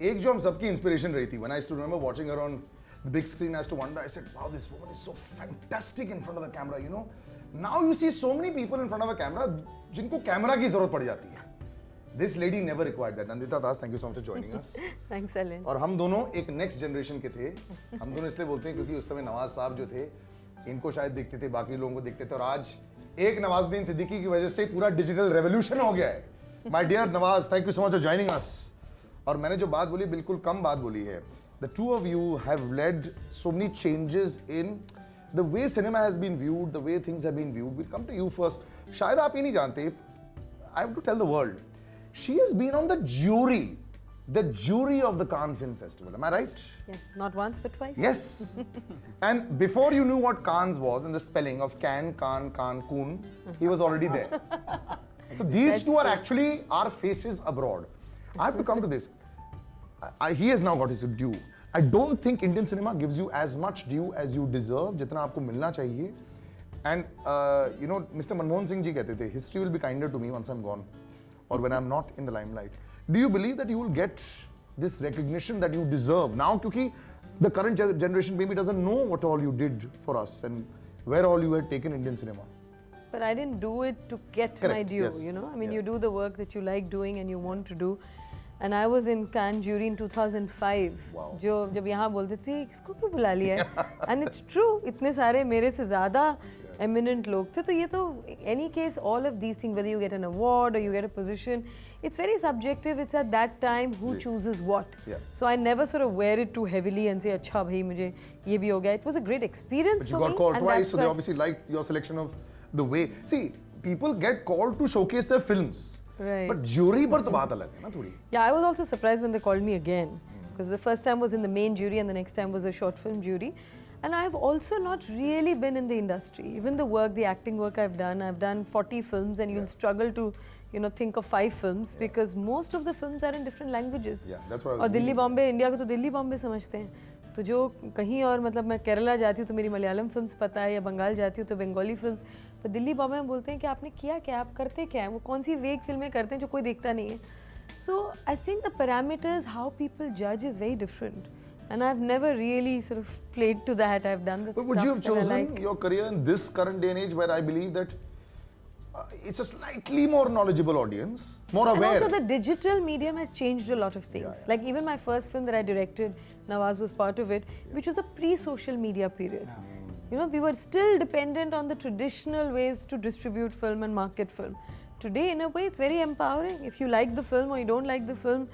एक जो हम सबकी इंस्पिरेशन रही थी, when I used to remember watching her on the big screen, I used to wonder, I said, wow, this woman is so fantastic in front of the camera, you know. Now you see so many people in front of a camera जिनको camera की जरूरत पड़ जाती है. This lady never required that. Nandita Das, thank you so much for joining us. Thanks, Ellen. और हम दोनों एक नेक्स्ट जनरेशन के थे. हम दोनों इसलिए बोलते हैं क्योंकि उस समय नवाज साहब जो थे, इनको शायद देखते थे, बाकी लोगों को देखते थे, और आज एक नवाजुद्दीन सिद्दीकी की वजह से पूरा डिजिटल रेवोल्यूशन हो गया है. My dear Nawaz, thank you so much for joining us. और मैंने जो बात बोली बिल्कुल कम बात बोली है. The two of you have led so many changes in the way cinema has been viewed, the way things have been viewed. Will come to you first. शायद आप ये नहीं जानते, I have to tell the world, she has been on the jury of the Cannes Film Festival. Am I right? Yes, not once but twice. Yes. And before you knew what Cannes was and the spelling of Can, Kun, he was already there. So these two are actually our faces abroad. I have to come to this. He has now got his due. I don't think Indian cinema gives you as much due as you deserve, जितना आपको मिलना चाहिए. And you know, Mr. Manmohan Singh ji कहते थे, history will be kinder to me once I'm gone, or when I'm not in the limelight. Do you believe that you will get this recognition that you deserve now? Because the current generation maybe doesn't know what all you did for us and where all you had taken Indian cinema. But I didn't do it to get Correct, my due, yes. you know. I mean, Yeah. you do the work that you like doing and you want to do. And I was in Cannes jury in 2005. Wow. जो जब यहाँ बोलते थे इसको क्यों बुला लिया है? And it's true. इतने सारे मेरे से ज़्यादा eminent लोग थे. तो ये तो any case all of these things, whether you get an award or you get a position, it's very subjective. It's at that time who chooses what. Yeah. So I never sort of wear it too heavily and say अच्छा भाई मुझे ये भी हो गया. It was a great experience But you for got me. called and twice, that's so they why- obviously liked your selection of the way. See, people get called to showcase their films. Right. But jury पर तो बात अलग है ना थोड़ी. Yeah, I was also surprised when they called me again, because the first time was in the main jury and the next time was a short film jury. And I've also not really been in the industry. Even the work, the acting work I've done 40 films, and you'll struggle to, you know, think of 5 films because most of the films are in different languages. Yeah, that's what I was और Delhi thinking. Bombay, India को तो दिल्ली बॉम्बे समझते हैं. तो जो कहीं और, मतलब मैं केरला जाती हूँ तो मेरी मलयालम फिल्म्स पता है, या बंगाल जाती हूँ तो बंगाली फिल्म. तो दिल्ली बॉम्बे में बोलते हैं कि आपने किया क्या, आप करते क्या हैं, वो कौन सी वेग फिल्में करते हैं जो कोई देखता नहीं है. So I think the parameters how people जज is very different. And I've never really sort of played to that. I've done the But would stuff you have that I chosen like. your career in this current day and age where I believe that it's a slightly more knowledgeable audience, more And aware? also the digital medium has changed a lot of things. Yeah. Like even my first film that I directed, Nawaz was part of it, which was a pre-social media period. You know, we were still dependent on the traditional ways to distribute film and market film. Today, in a way, it's very empowering. If you like the film or you don't like the film,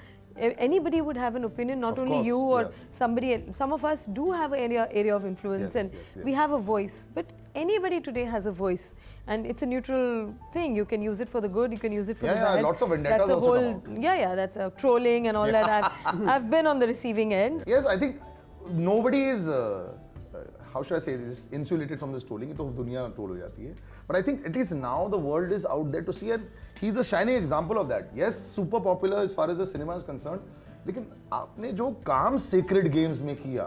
anybody would have an opinion, not Of only course, you or yeah. somebody else. Some of us do have an area of influence, Yes, and yes, yes. we have a voice. But anybody today has a voice, and it's a neutral thing. You can use it for the good, you can use it for the Yeah, bad. lots of vendettas That's a also whole, come out. yeah, that's trolling and all that. I've been on the receiving end. Yes, I think nobody is, how should I say this, insulated from this trolling. तो दुनिया troll हो जाती है. But I think at least now the world is out there to see, and he's a shining example of that. Yes, super popular as far as the cinema is concerned. लेकिन आपने जो काम Sacred Games में किया,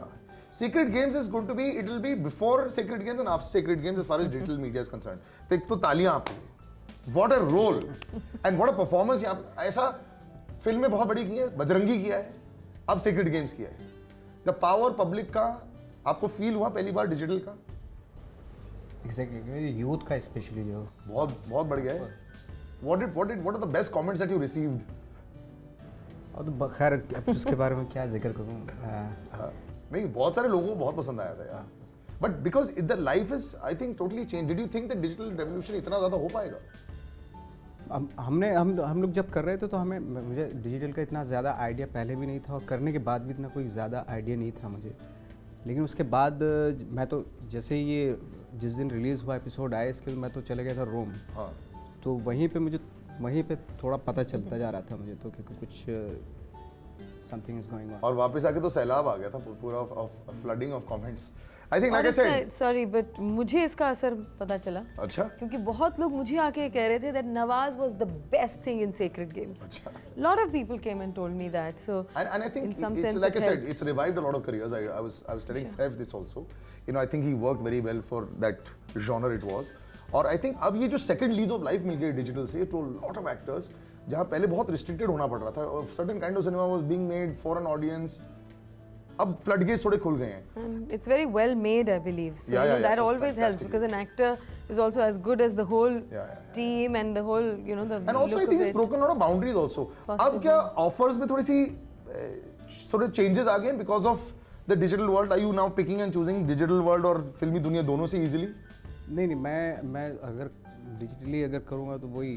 Sacred Games is going to be, it will be before Sacred Games and after Sacred Games as far as digital media is concerned. तो एक तो तालियां आपके लिए. What a role and what a performance. यहाँ ऐसा फिल्में बहुत बड़ी की है, बजरंगी किया है, अब Sacred Games किया है. The power public का आपको फील हुआ पहली बार डिजिटल का? एग्जैक्टली, यूथ का स्पेशली जो बहुत बहुत बढ़ गया है. What are the best comments that you received? और तो खैर अब उसके बारे में क्या जिक्र करूँ. हाँ, नहीं, बहुत सारे लोगों को बहुत पसंद आया था यार. But because the life is, I think, totally changed. Did you think that digital revolution इतना ज़्यादा हो पाएगा? हम लोग जब कर रहे थे तो मुझे डिजिटल का इतना ज़्यादा आइडिया पहले भी नहीं था, और करने के बाद भी इतना कोई ज़्यादा आइडिया नहीं था मुझे. लेकिन उसके बाद मैं तो जैसे ही ये जिस दिन रिलीज़ हुआ एपिसोड आया इसके, मैं तो चले गया था रोम. हाँ. तो वहीं पे थोड़ा पता चलता जा रहा था मुझे तो कि कुछ समथिंग इज गोइंग ऑन. और वापस आके तो सैलाब आ गया था पूरा flooding of comments. I think like I said. Sorry, but मुझे इसका असर पता चला. अच्छा. क्योंकि बहुत लोग मुझे आके कह रहे थे that Nawaz was the best thing in Sacred Games. अच्छा. Lot of people came and told me that. So And I think in some it's sense like it I said, helped. it's revived a lot of careers. I was telling Saif this also. You know, I think he worked very well for that genre it was. और I think अब ये जो second lease of life मिल गई digital से to a lot of actors, जहाँ पहले बहुत restricted होना पड़ रहा था, certain kind of cinema was being made for an audience, अब फ्लडगेट्स थोड़े खुल गए हैं. And it's very well made, I believe. So Yeah, you know, yeah, that yeah, always helps fantastic. because an actor is also as good as the whole Yeah. team and the whole, you know, the And also I look think of it's it. broken a lot of boundaries also. Possibly. अब क्या offers में थोड़ी सी sort of changes आ गए because of the digital world? Are you now picking and choosing digital world और फिल्मी दुनिया दोनों से easily? नहीं, मैं अगर डिजिटली अगर करूँगा तो वही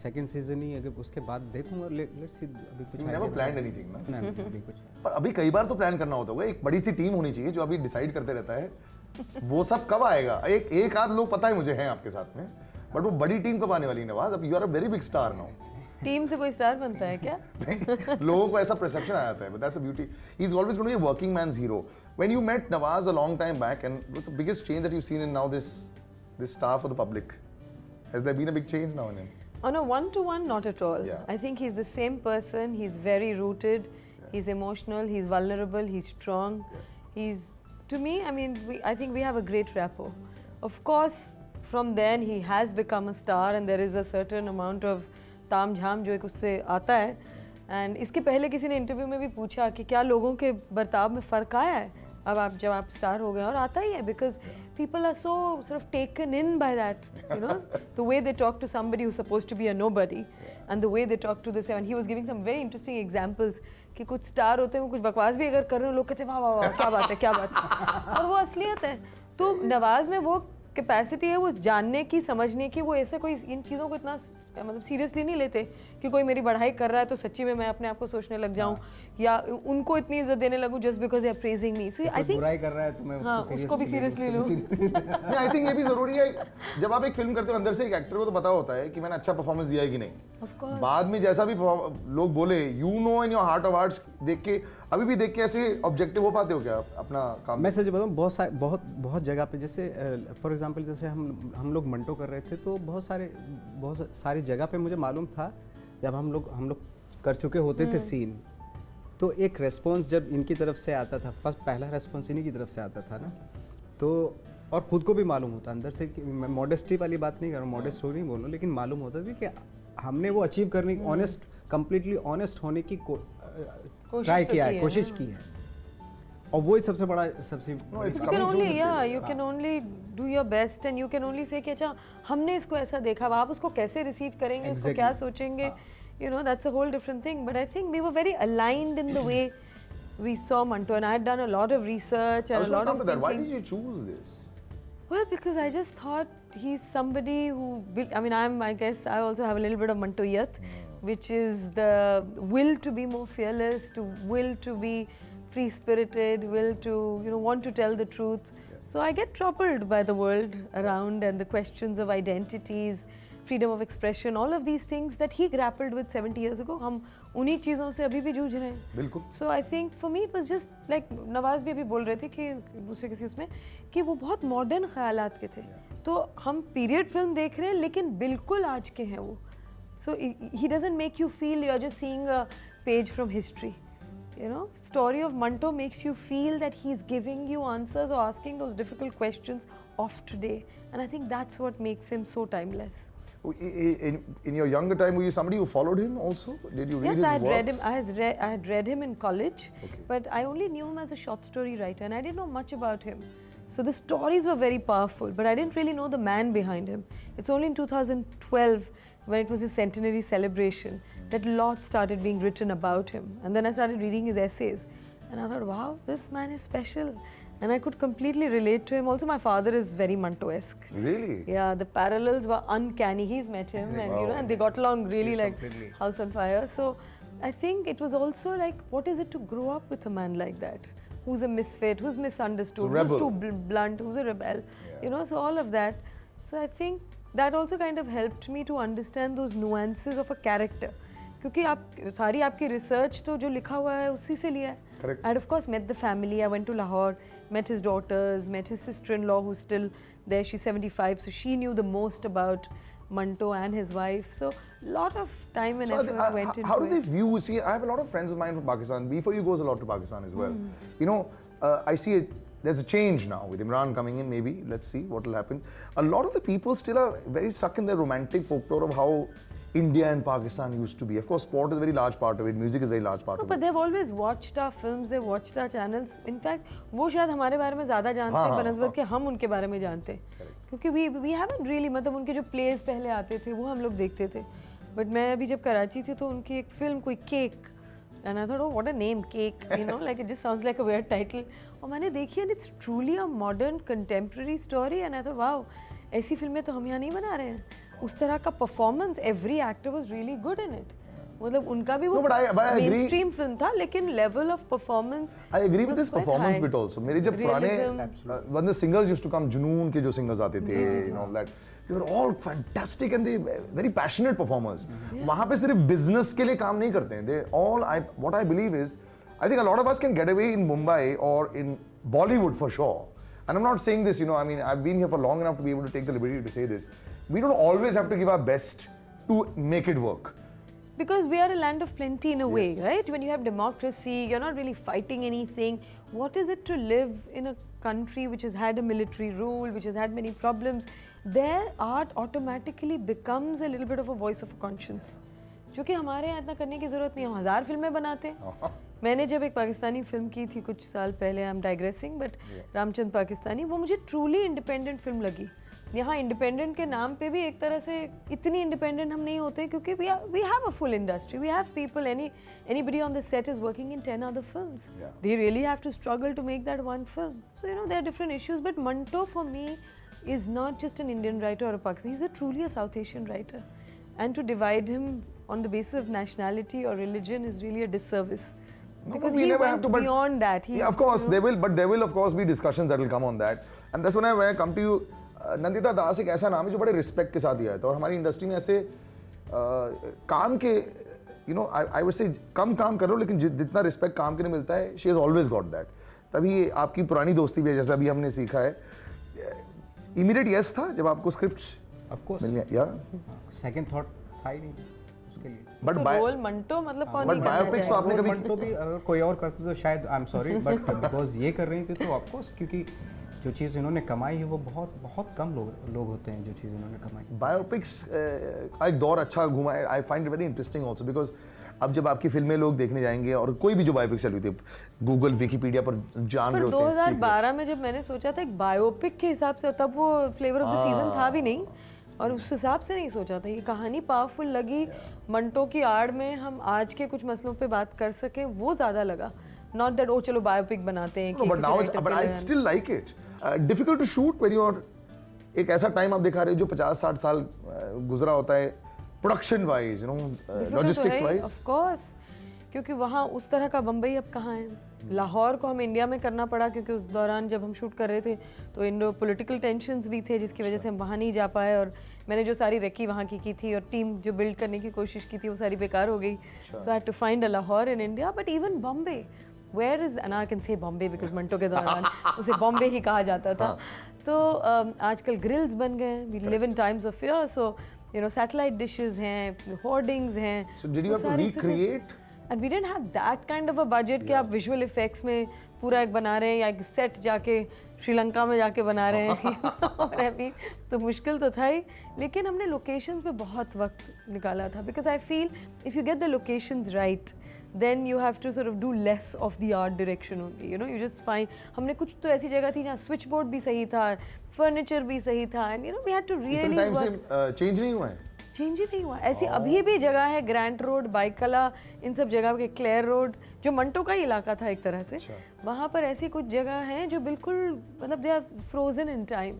सेकंड सीजन ही, अगर उसके बाद देखूंगा. लेट्स सी, अभी कुछ You never planned anything ना? नहीं, अभी कुछ. पर अभी कई बार तो प्लान करना होता होगा, एक बड़ी सी टीम होनी चाहिए जो अभी डिसाइड करते रहता है वो सब कब आएगा. एक आध लोग पता है मुझे हैं आपके साथ में, बट वो बड़ी टीम कब आने वाली है नवाज? अब you are a very big star now. Team से कोई स्टार बनता है क्या? लोगों को ऐसा परसेप्शन आ जाता है, but that's the beauty. He's always going to be a working man's hero. When you met Nawaz a long time back, and what's the biggest change that you've seen in now this star for the public? Has there been a big change now in him? On a one-to-one, not at all. Yeah. I think he's the same person. He's very rooted. He's emotional. He's vulnerable. He's strong. He's, to me, I mean, I think we have a great rapport. Of course, from then he has become a star, and there is a certain amount of ताम झाम जो एक उससे आता है. And इसके पहले किसी ने इंटरव्यू में भी पूछा कि क्या लोगों के बर्ताव में फ़र्क आया है अब आप जब आप स्टार हो गए, और आता ही है because people are so sort of taken in by that, you know, the way they talk to somebody who supposed to be a nobody and the way they talk to the seven. He was giving some very interesting examples कि कुछ star होते हैं वो कुछ बकवास भी अगर कर रहे हो लोग कहते हैं वाह वाह वाह क्या बात है क्या बात है, और वो असलियत है. तो नवाज में वो कैपेसिटी है वो जानने की समझने की, वो ऐसे कोई इन चीज़ों को इतना मतलब सीरियसली नहीं लेते कि कोई मेरी बढ़ाई कर रहा है तो सच्ची में मैं अपने आप को सोचने लग जाऊं या उनको इतनी इज्जत देने लगूं just because they are praising me. So I think बुराई कर रहा है तो मैं उसको भी सीरियसली लूं. नहीं, आई थिंक ये भी जरूरी है. जब आप एक फिल्म करते हो अंदर से एक एक्टर को तो पता होता है कि मैंने अच्छा परफॉर्मेंस दिया है कि नहीं. Of course. बाद में जैसा भी लोग बोले, you know in your heart of hearts, देख के अभी भी देख के ऐसे ऑब्जेक्टिव हो पाते हो क्या अपना काम? मैं सच बताऊं, बहुत जगह पे, जैसे फॉर एग्जांपल जैसे हम लोग मंटो कर रहे थे तो बहुत सारी जगह पे मुझे मालूम था जब हम लोग कर चुके होते थे सीन, तो एक रेस्पॉन्स जब इनकी तरफ से आता था, फर्स्ट पहला रेस्पॉन्स इन्हीं की तरफ से आता था ना, तो और ख़ुद को भी मालूम होता अंदर से कि मैं मॉडेस्टी वाली बात नहीं कर रहा हूँ, मॉडेस्ट हो नहीं बोल रहा हूँ, लेकिन मालूम होता था कि हमने वो अचीव करने की कंप्लीटली ऑनेस्ट होने की ट्राई किया है, कोशिश की है, और वही सबसे बड़ा No, it's you coming can soon only with yeah trailer. you can only do your best and you can only say कि अच्छा हमने इसको ऐसा देखा, अब आप उसको कैसे रिसीव करेंगे, उसको Exactly. क्या सोचेंगे, you know, that's a whole different thing. But I think we were very aligned in the way we saw Manto, and I had done a lot of research I and was a going lot to come of to that. Why thinking. did you choose this? Well, because I just thought he's somebody who, I mean, I guess I also have a little bit of Mantoyat, which is the will to be more fearless, will to be free-spirited, will to, you know, want to tell the truth. So I get troubled by the world around and the questions of identities, freedom of expression, all of these things that he grappled with 70 years ago. हम उन्हीं चीज़ों से अभी भी जूझ रहे हैं. बिल्कुल. So I think for me it was just like Nawaz भी अभी बोल रहे थे कि दूसरे किसी उसमें कि वो बहुत मॉडर्न ख्यालात के थे. तो हम पीरियड फिल्म देख रहे हैं लेकिन बिल्कुल आज के हैं वो. So he doesn't make you feel you're just seeing a page from history. You know, story of Manto makes you feel that he's giving you answers or asking those difficult questions of today. And I think that's what makes him so timeless. In your younger time, were you somebody who followed him also? Did you read Yes, his I had works? read him. I had read him in college, Okay. but I only knew him as a short story writer, and I didn't know much about him. So the stories were very powerful, but I didn't really know the man behind him. It's only in 2012, when it was his centenary celebration, that lots started being written about him. And then I started reading his essays, and I thought, wow, this man is special. And I could completely relate to him. Also, my father is very Manto-esque. Really? Yeah, the parallels were uncanny. He's met him, and you know, and they got along really like completely. house on fire. So, I think it was also like, what is it to grow up with a man like that, who's a misfit, who's misunderstood, Who's a who's rebel. too blunt, who's a rebel, you know. So all of that. So I think that also kind of helped me to understand those nuances of a character. क्योंकि आप सारी आपकी research तो जो लिखा हुआ है उसी से लिया है. Correct. I had of course met the family. I went to Lahore, met his daughters, met his sister-in-law who's still there. She's 75, so she knew the most about Manto and his wife. So lot of time and So effort went into how do they it. view? See, I have a lot of friends of mine from Pakistan. B4U goes a lot to Pakistan as well. You know, I see it. There's a change now with Imran coming in. Maybe let's see what will happen. A lot of the people still are very stuck in their romantic folklore of how India and Pakistan used to be. Of course, sport is a very large part of it. Music is a very large part No, of but it. they've always watched our films, they've watched our channels. In fact, वो शायद हमारे बारे में ज़्यादा जानते हैं बनस्बत कि हम उनके बारे में जानते हैं. क्योंकि we haven't really, मतलब उनके जो plays पहले आते थे वो हम लोग देखते थे. But मैं अभी जब कराची थी तो उनकी एक फिल्म कोई cake, and I thought, oh, what a name, cake, you know, like it just sounds like a weird title. और मैंने देखी and it's truly a modern contemporary story, and I thought, wow, ऐसी फिल्में तो हम यहाँ नहीं बना रहे हैं. उस तरह का performance, every actor was really good in it. मतलब उनका भी वो No, but I agree. mainstream film था, लेकिन level of performance I agree with was this quite performance high. bit also. मेरे जब पुराने when the singers used to come, जुनून के जो singers आते थे, you know that, they were all fantastic and they very passionate performers. वहाँ पे सिर्फ business के लिए काम नहीं करते हैं. They all, what I believe is, I think a lot of us can get away in Mumbai or in Bollywood for sure. And I'm not saying this, you know, I mean, I've been here for long enough to be able to take the liberty to say this. We don't always have to give our best to make it work. Because we are a land of plenty in a way, Yes. right? When you have democracy, you're not really fighting anything. What is it to live in a country which has had a military rule, which has had many problems? Their art automatically becomes a little bit of a voice of a conscience. जो कि हमारे यहाँ इतना करने की ज़रूरत नहीं है. हम 1000 फिल्में बनाते हैं. मैंने जब एक पाकिस्तानी फिल्म की थी कुछ साल पहले, I am digressing, but Ramchand Pakistani, वो मुझे ट्रूली इंडिपेंडेंट फिल्म लगी. यहाँ इंडिपेंडेंट के नाम पे भी एक तरह से इतनी इंडिपेंडेंट हम नहीं होते क्योंकि we have a full industry. We have people, anybody on the set is working in 10 other films. Yeah. They really have to struggle to make that one film. So, you know, there are different issues, but Manto for me is not just an Indian writer or a Pakistani. He's truly a South Asian writer. And to divide him on the basis of nationality or religion is really a disservice. No, Because but we he never went have to, but beyond that. He, yeah, of course, you know, there will of course be discussions that will come on that. And that's when I come to you. Nandita दास एक ऐसा नाम है जो बड़े respect के साथ दिया जाता है और हमारी इंडस्ट्री में ऐसे काम के you know I would say कम काम करो लेकिन जितना रिस्पेक्ट काम के लिए मिलता है she has always got that. तभी आपकी पुरानी दोस्ती भी है जैसा अभी हमने सीखा है. इमीडिएट यस था जब आपको स्क्रिप्ट ऑफ कोर्स मिल गया या सेकंड थॉट था ही नहीं उसके लिए. बट तो रोल मंटो मतलब कौन नहीं करना बायोपिक्स तो चाहेगा? आपने कभी मंटो भी अगर कोई और करते तो शायद I am sorry but because ये कर रही थी तो ऑफ कोर्स क्योंकि जो चीज़ इन्होंने कमाई है वो बहुत बहुत कम लोग होते हैं जो चीज़ इन्होंने कमाई. बायोपिक्स का एक दौर अच्छा घुमा है. I find it very interesting also because अब जब आपकी फिल्में लोग देखने जाएंगे और कोई भी जो बायोपिक चल रही थी गूगल विकीपीडिया पर जान पर रहे होते हैं 2012 में जब मैंने सोचा था एक बायोपिक के हिसाब से, तब वो फ्लेवर ऑफ द सीजन था भी नहीं और उस हिसाब से नहीं सोचा था. ये कहानी पावरफुल लगी. मंटो की आड़ में हम आज के कुछ मसलों पे बात कर सकें वो ज़्यादा लगा. नॉट दैट ओ चलो बायोपिक बनाते हैं. No, but now it's, but I still like it. Difficult to shoot when you're एक ऐसा टाइम आप दिखा रहे हो जो 50-60 साल गुजरा होता है production wise, you know, logistics wise. Of course, क्योंकि वहाँ उस तरह का बम्बई अब कहाँ है. लाहौर को हम इंडिया में करना पड़ा क्योंकि उस दौरान जब हम शूट कर रहे थे तो इंडो पॉलिटिकल टेंशन्स भी थे जिसकी वजह से हम वहाँ नहीं जा पाए और मैंने जो सारी रेकी वहाँ की थी और टीम जो बिल्ड करने की कोशिश की थी वो सारी बेकार हो गई. So I had to find a Lahore in India. But even Bombay, where is, and I can say Bombay because Manto के दौरान उसे बॉम्बे ही कहा जाता था. तो आजकल ग्रिल्स बन गए. We live in times of fear, so you know satellite dishes हैं, होर्डिंग्स हैं. So did you have to recreate? And we didn't have that kind of a budget कि आप विजुअल इफेक्ट्स में पूरा एक बना रहे हैं या एक सेट जाके श्रीलंका में जाके बना रहे हैं और अभी तो मुश्किल तो था ही. लेकिन हमने लोकेशंस पे बहुत वक्त निकाला था because I feel if you get the locations right then you have to sort of do less of the art direction only, you know, you just find. हमने कुछ तो ऐसी जगह थी जहाँ स्विच बोर्ड भी सही था, फर्नीचर भी सही था, and you know we had to really time work. से चेंज नहीं हुआ है. चेंज ही नहीं हुआ. ऐसी अभी भी जगह है, ग्रैंड रोड, बाइकला, इन सब जगह के क्लेयर रोड जो मंटो का ही इलाका था एक तरह से. वहाँ पर ऐसी कुछ जगह हैं जो बिल्कुल मतलब they are frozen in time.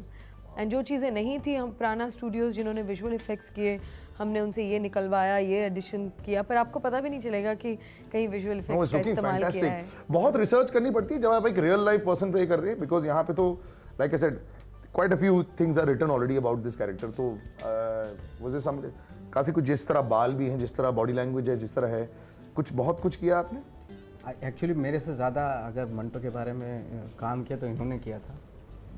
And जो चीज़ें नहीं थी, हम प्राणा स्टूडियोज़ जिन्होंने विजुअल इफेक्ट्स किए, हमने उनसे ये निकलवाया, ये एडिशन किया, पर आपको पता भी नहीं चलेगा कि कहीं विजुअल No, इफेक्ट्स it's का looking इस्तेमाल किया है. fantastic. बहुत रिसर्च करनी पड़ती है जब आप एक रियल लाइफ पर्सन पे कर रहे हैं बिकॉज यहाँ पे तो like I said quite a few things are written already about this character. तो वाज इट सम काफ़ी कुछ जिस तरह बाल भी हैं, जिस तरह बॉडी लैंग्वेज है, जिस तरह है, कुछ बहुत कुछ किया आपने. एक्चुअली मेरे से ज़्यादा अगर मंटो के बारे में काम किया तो इन्होंने किया था.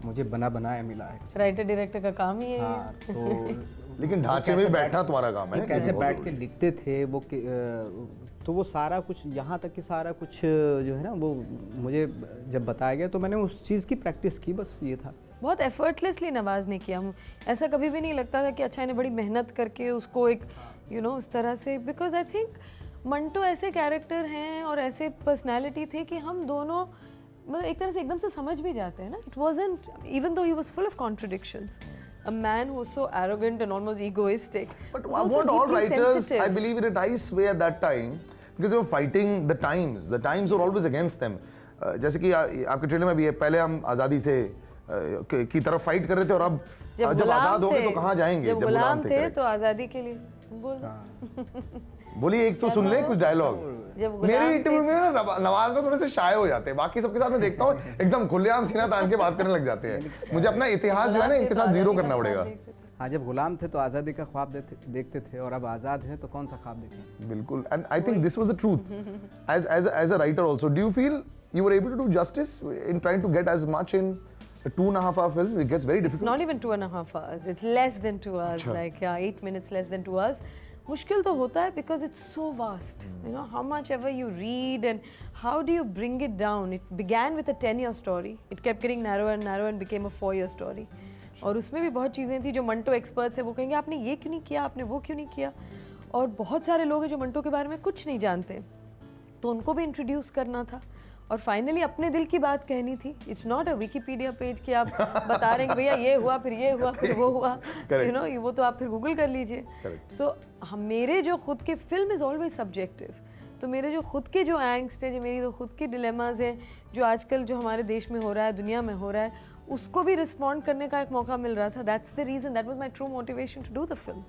मुझे बनाया मिला है. राइटर डायरेक्टर का काम ही है. हाँ तो लेकिन ढांचे में बैठना तुम्हारा काम है. कैसे बैठ के लिखते थे वो तो वो सारा कुछ यहाँ तक कि सारा कुछ जो है ना वो मुझे जब बताया गया तो मैंने उस चीज़ की प्रैक्टिस की, बस ये था. बहुत एफर्टलेसली नवाज ने किया. ऐसा कभी भी नहीं लगता था कि अच्छा इन्हें बड़ी मेहनत करके उसको एक यू नो उस तरह से, बिकॉज आई थिंक मंटो ऐसे कैरेक्टर हैं और ऐसे पर्सनैलिटी थे कि हम दोनों मतलब एक तरह से एकदम से समझ भी जाते हैं ना. It wasn't, even though he was full of contradictions, a man who was so arrogant and almost egoistic. But was also what all deeply writers, sensitive. I believe, in a nice way at that time, because they were fighting the times. The times were always against them. जैसे कि आपके trailer में भी है, पहले हम आज़ादी से की तरफ फाइट कर रहे थे और अब जब आज़ाद हो गए तो कहाँ जाएंगे? जब गुलाम थे तो आज़ादी के लिए बोल. बोलिए एक तो सुन ले कुछ डायलॉग. मेरी इंटरव्यू में ना नवाज में थोड़े से शाय हो जाते हैं, बाकी सबके साथ मैं देखता हूँ एकदम खुलेआम सीना तान के बात करने लग जाते हैं. मुझे अपना इतिहास जो है ना इनके साथ जीरो करना पड़ेगा. हाँ, जब गुलाम थे तो आज़ादी का ख्वाब देखते थे और अब आज़ाद हैं तो कौन सा ख्वाब देखें? बिल्कुल. And I think this was the truth as a writer also. Do you feel you were able to do justice in trying to get as much in a 2.5 hour film? It gets very difficult. It's not even 2.5 hours. It's less than 2 hours. Like 8 minutes less than 2 hours. मुश्किल तो होता है because it's so vast. You know, how much ever you read and how do you bring it down? It began with a 10-year story. It kept getting narrower and narrower and became a 4-year story. और उसमें भी बहुत चीज़ें थी जो Manto experts है वो कहेंगे आपने ये क्यों नहीं किया, आपने वो क्यों नहीं किया. और बहुत सारे लोग हैं जो मंटो के बारे में कुछ नहीं जानते, तो उनको भी इंट्रोड्यूस करना था. और फाइनली अपने दिल की बात कहनी थी. It's not a Wikipedia page कि आप बता रहे हैं कि भैया ये हुआ फिर ये हुआ फिर वो हुआ, यू नो, वो तो आप फिर गूगल कर लीजिए. सो मेरे जो खुद के फिल्म इज़ ऑलवेज सब्जेक्टिव. तो मेरे जो खुद के जो एंग्स्ट है, जो मेरी जो खुद के डिलेमाज हैं, जो आजकल जो हमारे देश में हो रहा है, दुनिया में हो रहा है, उसको भी रिस्पॉन्ड करने का एक मौका मिल रहा था. That's the reason, that was my true motivation to do the film.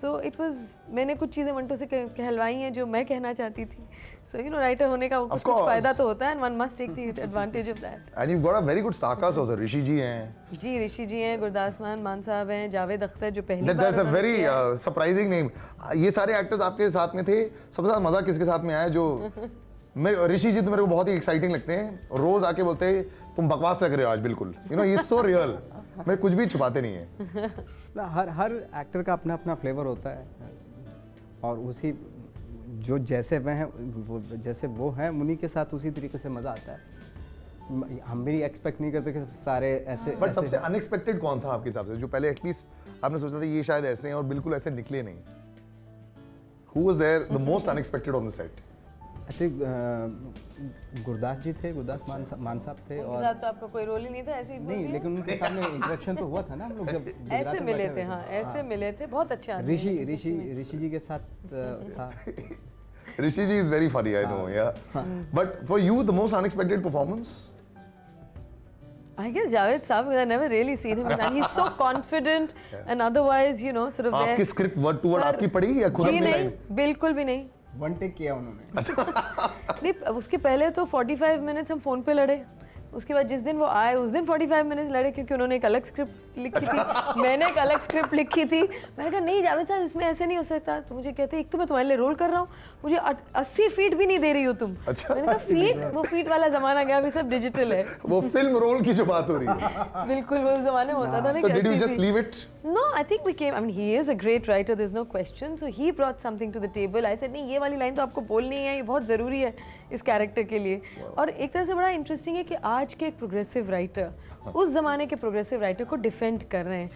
So it was, मैंने कुछ चीज़ें मंटो से कहलवाई हैं जो मैं कहना चाहती थी. So you know, राइटर होने का कुछ फायदा तो होता है, and one must take the advantage of that. And you've got a very good star cast also. ऋषि जी हैं. जी, ऋषि जी हैं, गुरदास मान साहब हैं, जावेद अख्तर जो पहली बार. That's a very surprising name. ये सारे एक्टर्स आपके साथ में थे. सबसे ज़्यादा मजा किसके साथ में आया? जो ऋषि जी तो मेरे को बहुत ही एक्साइटिंग लगते हैं. रोज आके बोलते हैं तुम बकवास लग रहे हो आज बिल्कुल. You know, he is so real. मैं कुछ भी छुपाते नहीं है. हर एक्टर का अपना अपना फ्लेवर होता है और उसी जो जैसे वह हैं जैसे वो हैं उन्हीं के साथ उसी तरीके से मज़ा आता है. हम भी एक्सपेक्ट नहीं करते कि सारे ऐसे. बट सबसे अनएक्सपेक्टेड कौन था आपके हिसाब से, जो पहले एटलीस्ट आपने सोचा था ये शायद ऐसे हैं और बिल्कुल ऐसे निकले नहीं? Who was there the most unexpected on the set? I think Gurdas ji थे, गुरदास मान साहब थे. और तो आपका कोई रोल ही नहीं था, ऐसे ही नहीं, लेकिन उनके सामने इंटरेक्शन तो हुआ था ना. हम लोग जब ऐसे मिले थे. हाँ, ऐसे मिले थे. बहुत अच्छे आदमी. ऋषि जी के साथ था. Rishi ji is very funny, I know, yeah. But for you, the most unexpected performance? I guess Javed Saab, because I never really seen him, and he's so confident and otherwise, you know, sort of. आपकी script word to word आपकी पढ़ी या खुद जी अपनी नहीं, line? बिल्कुल भी नहीं. वन टेक किया उन्होंने. नहीं, उसके पहले तो 45 मिनट्स हम फोन पे लड़े. उसके बाद जिस दिन वो आए उस दिन 45 मिनट्स लड़े क्योंकि उन्होंने एक अलग स्क्रिप्ट लिखी थी, मैंने एक अलग स्क्रिप्ट लिखी थी. मैंने कहा नहीं जावेद साहब इसमें ऐसे नहीं हो सकता. तो मुझे कहते एक तो मैं तुम्हारे लिए रोल कर रहा हूँ, मुझे 80 फीट भी नहीं दे रही हो तुम. मैंने कहा फीट, वो फीट वाला जमाना गया, अभी सब डिजिटल है. वो फिल्म रोल की जो बात हो रही है. बिल्कुल वो जमाने होता था ना. So did you just leave it? No, I think we came. I mean, he is a great writer. There's no question. So he brought something to the table. I said, नहीं ये वाली लाइन तो आपको बोलनी है, ये बहुत ज़रूरी है इस कैरेक्टर के लिए. और एक तरह से बड़ा इंटरेस्टिंग है कि आज के एक प्रोग्रेसिव राइटर उस जमाने के प्रोग्रेसिव राइटर को डिफेंड कर रहे हैं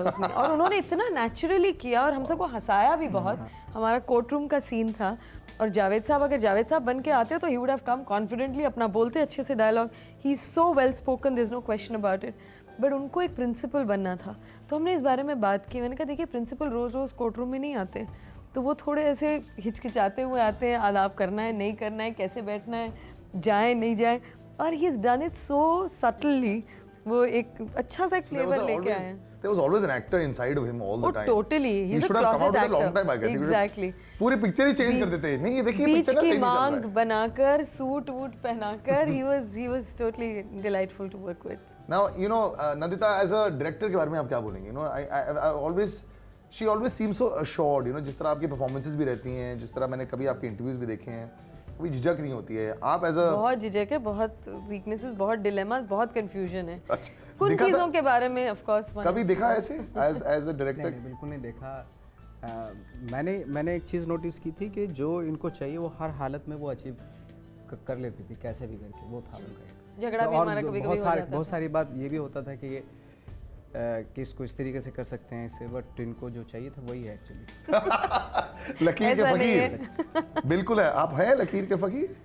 उसमें. और उन्होंने इतना नेचुरली किया और हम सबको हंसाया भी बहुत. हमारा कोर्ट रूम का सीन था और जावेद साहब अगर जावेद साहब बन के आते तो ही वुड हैव कम कॉन्फिडेंटली, अपना बोलते अच्छे से dialogue. He is so well spoken, there is no question about it. But उनको एक प्रिंसिपल बनना था, तो हमने इस बारे में बात की. मैंने कहा देखिए प्रिंसिपल रोज़ रोज़ कोर्ट रूम में नहीं आते, तो वो थोड़े ऐसे हिचकिचाते हुए आते हैं, आलाप करना है नहीं करना है, कैसे बैठना है, जाए नहीं जाए. और he is done it so subtly. वो एक अच्छा सा एक फ्लेवर लेके आए हैं. There was always an actor inside of him all the time. Totally. He's a should have come out closet with a long actor. time ago. Exactly. पूरी picture ही change कर देते हैं. नहीं ये देखिए बीच पिक्चर ना की सही नहीं चल मांग रहा है. बनाकर सूट वूट पहनाकर he was totally delightful to work with. Now you know Nandita as a director के बारे में आप क्या बोलेंगे? You know I always she always seems so assured. You know जिस तरह आपकी performances भी रहती हैं, जिस तरह मैंने कभी आपके इंटरव्यूज भी देखे हैं, कोई झिझक नहीं होती है. आप एज अ बहुत झिझक है, बहुत वीकनेसेस, बहुत डिलेमास, बहुत कंफ्यूजन है. अच्छा, कुछ दिखा चीजों था? के बारे में ऑफ कोर्स कभी देखा ऐसे एज अ डायरेक्टर? नहीं, बिल्कुल नहीं देखा. मैंने एक चीज़ नोटिस की थी कि जो इनको चाहिए वो हर हालत में वो अचीव कर लेती थी, कैसे भी करके. वो था उनका एक झगड़ा भी हमारा कभी कभी हो जाता था. बहुत सारी बात ये भी होता था कि ये कि इसको इस तरीके से कर सकते हैं इससे, बट इनको जो चाहिए था वही है एक्चुअली। लकीर के ऐसा नहीं फकीर बिल्कुल है, आप हैं लकीर के फकीर।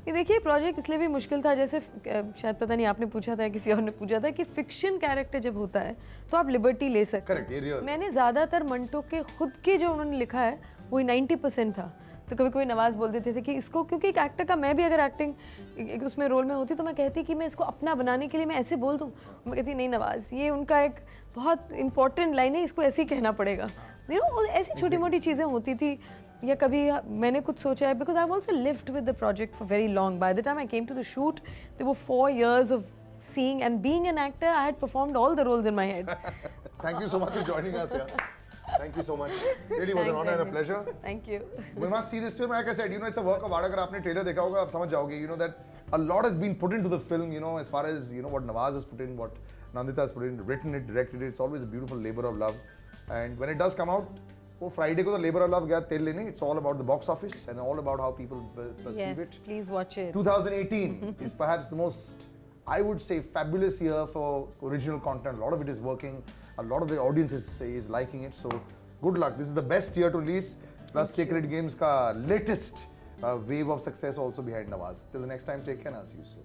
ये देखिए प्रोजेक्ट इसलिए भी मुश्किल था, जैसे शायद पता नहीं आपने पूछा था या किसी और ने पूछा था कि फिक्शन कैरेक्टर जब होता है तो आप लिबर्टी ले सकते Correct, ये real। मैंने ज़्यादातर मंटो के खुद के जो उन्होंने लिखा है वही 90% था। तो कभी कभी नवाज बोल देते थे कि इसको, क्योंकि एक एक्टर का मैं भी अगर एक्टिंग उसमें रोल में होती तो मैं कहती कि मैं इसको अपना बनाने के लिए मैं ऐसे बोल दूँ, मैं कहती नहीं नवाज ये उनका एक बहुत इंपॉर्टेंट लाइन है, इसको ऐसे ही कहना पड़ेगा। ऐसी छोटी मोटी चीज़ें होती थी। या कभी मैंने कुछ सोचा है, because I also lived with the project for very long. By the time I came to the shoot there were 4 years of seeing and being an actor. I had performed all the roles in my head. Thank you so much for joining us. Yeah. Thank you so much. Really was an honor and a pleasure. Thank you. We must see this film. Like I said, it's a work of art. अगर आपने trailer देखा होगा आप समझ जाओगे, that a lot has been put into the film, as far as, what Nawaz has put in, what Nandita has put in, written it, directed it. It's always a beautiful labor of love. And when it does come out, वो Friday को तो labour of love गया तेल लेने. It's all about the box office and all about how people perceive Yes, it. please watch it. 2018 is perhaps the most, I would say, fabulous year for original content. A lot of it is working. A lot of the audience is liking it. So good luck. This is the best year to release. Plus Sacred Games ka latest wave of success also behind Nawaz. Till the next time, take care and I'll see you soon.